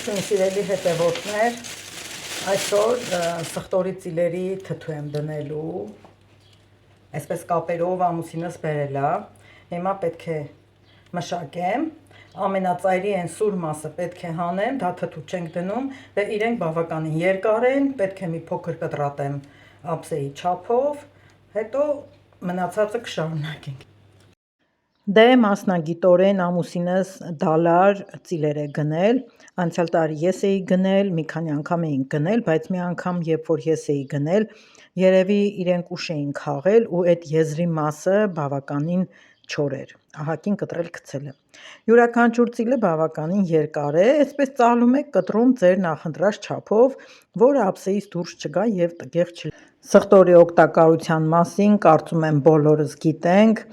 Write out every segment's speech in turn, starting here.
Ողջույն սիրելի հետևորդներ, այսօր սխտորի ծիլերի թթու եմ դնելու, այսպես կապերով ամուսինս բերել է, հիմա պետք է մշակեմ, ամենածայրի են սուր մասը պետք է հանեմ, դա թթու չենք դնում, դե իրենք բավականին երկար են, պետք է մի փոքր կտրատեմ ափսեի չափով, հետո մնացածը կշարունակենք։ Դե մասնագիտորեն ամուսինս դալար ծիլեր է գնել, անցյալ տարի ես էի գնել, մի քանի անգամ էինք գնել, բայց մի անգամ երբ որ ես էի գնել, երևի իրենք ուշ էին քաղել ու այդ եզրի մասը բավականին չոր էր, ահագին կտրել գցել է։ Յուրաքանչյուր ծիլը բավականին երկար է, այսպես ծալում եք կտրում ձեր նախընտրած չափով, որը ափսեից դուրս չգա եւ տգեղ չի։ Սխտորի օգտակարության մասին կարծում եմ բոլորս գիտենք,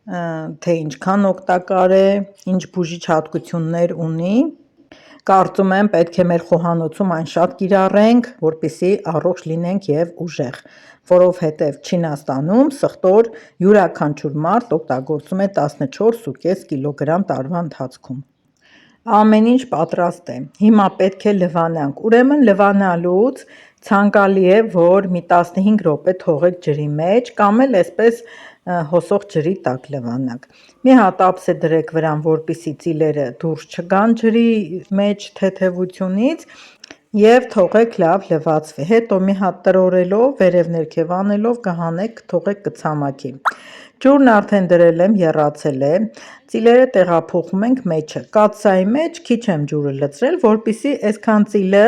թե ինչքան օգտակար է, ինչ բուժիչ հատկություններ ունի, կարծում եմ պետք է մեր խոհանոցում այն շատ կիրառենք, որպեսզի առողջ լինենք եւ ուժեղ, որովհետեւ Չինաստանում սխտոր յուրաքանչյուր մարդ օգտագործում է 14.5 կիլոգրամ տարվա ընթացքում։ Ամեն ինչ պատրաստ է, հիմա պետք է լվանանք, ուրեմն լվանալուց ցանկալի է, որ մի 15 րոպե թողեք ջրի մեջ կամ էլ այսպես հոսող ջրի տակ լվանանք։ Մի հատ ափսե դրեք վրան, որպեսզի ծիլերը դուրս չգան ջրի մեջ թեթևությունից եւ թողեք լավ լվացվի։ Հետո մի հատ տրորելով, վերև ներքև անելով կհանեք, թողեք կցամաքի։ Ջուրն արդեն դրել եմ, եռացել է, ծիլերը տեղափոխում ենք մեջը, կաթսայի մեջ քիչ եմ ջուրը լցրել, որպեսզի այսքան ծիլը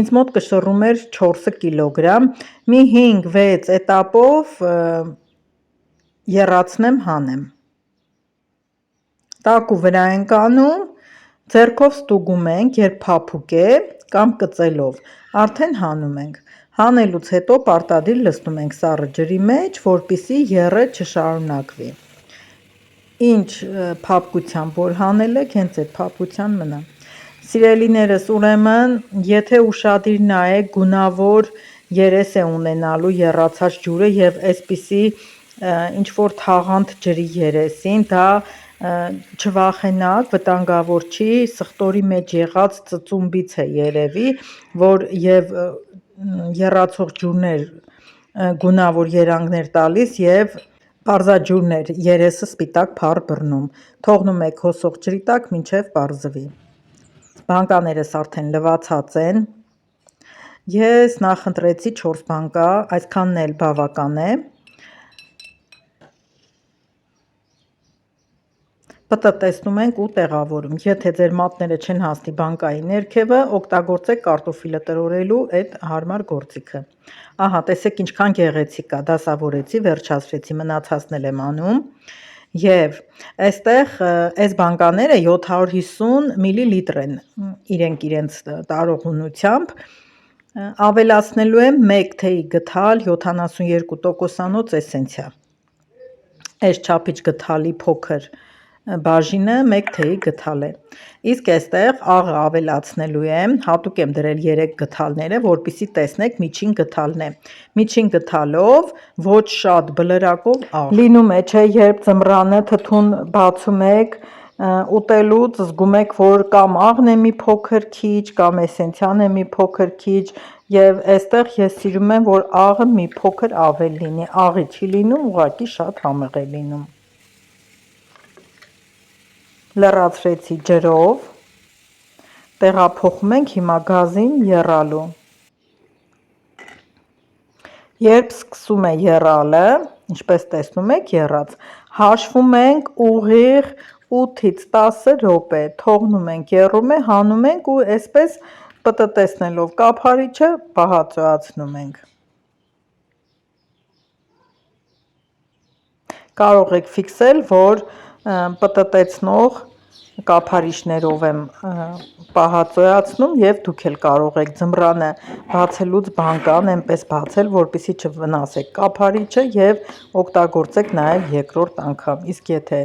ինձ մոտ կշռում էր 4 կիլոգրամ, մի 5-6 էտապով եռացնեմ, հանեմ։ Տակու վրա ենք անում, ձեռքով ստուգում ենք, երբ փափուկ է կամ կծելով, արդեն հանում ենք։ Հանելուց հետո պարտադիր լցնում ենք սառը ջրի մեջ, որպեսզի եռը չշարունակվի։ Ինչ փափկությամբ որ հանել եք, հենց այդ փափկության մնա։ Սիրելիներս, ուրեմն, եթե ուշադիր նայեք, գունավոր երես է ունենալու եռացած ջուրը եւ այսպիսի ինչ որ թաղանթ ջրի երեսին, դա չվախենաք, վտանգավոր չի, սխտորի մեջ եղած ծծումբից է երևի, որ եւ եռացող ջուրներ գունավոր երանգներ տալիս եւ պարզաջուրներ երեսը սպիտակ փառ բռնում, թողնում եք հոսող ջրի տակ մինչև պարզվի։ Բանկաներս արդեն լվացած են, ես նախընտրեցի 4 բանկա, այսքանն էլ բավական է։ Պտտեցնում ենք ու տեղավորում, եթե ձեր մատները չեն հասնի բանկայի ներքևը, օգտագործեք կարտոֆիլը տրորելու այդ հարմար գործիքը։ Ահա, տեսեք ինչքան գեղեցիկ է, դասավորեցի, վերջացրեցի, մնացածն եմ անում եւ այստեղ այս բանկաները 750 մլ են, իրենք իրենց տարողունությամբ, ավելացնելու եմ 1 թեյ գդալ 72%-անոց էսենցիա, այս չափիչ գդալի փոքր բաժինը 1 թեյի գդալ է, իսկ այստեղ աղը ավելացնելու եմ, հատուկ եմ դրել 3 գդալները, որպեսզի տեսնեք միջին գդալն է, միջին գդալով, ոչ շատ բլրակով աղ, լինում է չէ, երբ ձմռանը թթուն բացում եք, ուտելուց զգում եք, որ կամ աղն է մի փոքր քիչ, կամ էսենցիան է մի փոքր քիչ, եւ այստեղ ես սիրում եմ, որ աղը մի փոքր ավել լինի, աղի չի լինում, ուղղակի շատ համեղ է լինում։ Լրացրեցի ջրով, տեղափոխում ենք հիմա գազին եռալու։ Երբ սկսում է եռալը, ինչպես տեսնում եք եռած, հաշվում ենք ուղիղ 8-ից 10 րոպե, թողնում ենք եռում է, հանում ենք ու այսպես պտտեցնելով կափարիչը բահածոյացնում ենք։ Կարող եք ֆիքսել, որ պտտեցնող կափարիչներով եմ պահածոյացնում եւ դուք էլ կարող եք ձմռանը բացելուց բանկան այնպես բացել, որպեսզի չվնասեք կափարիչը եւ օգտագործեք նաեւ երկրորդ անգամ, իսկ եթե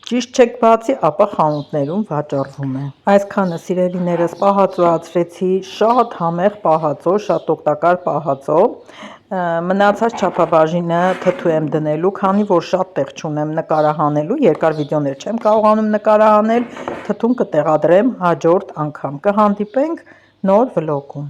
ճիշտ չեք բացի, ապա խանութներում վաճառվում է։ Այսքանը սիրելիներս պահածոյացրեցի, շատ համեղ պահածո, շատ օգտակար պահածո, Մնացած չափաբաժինը թթու եմ դնելու, քանի որ շատ տեղ չունեմ նկարահանելու, երկար վիդեոներ չեմ կարողանում նկարահանել, թթուն կտեղադրեմ հաջորդ անգամ, կհանդիպենք նոր վլոգում։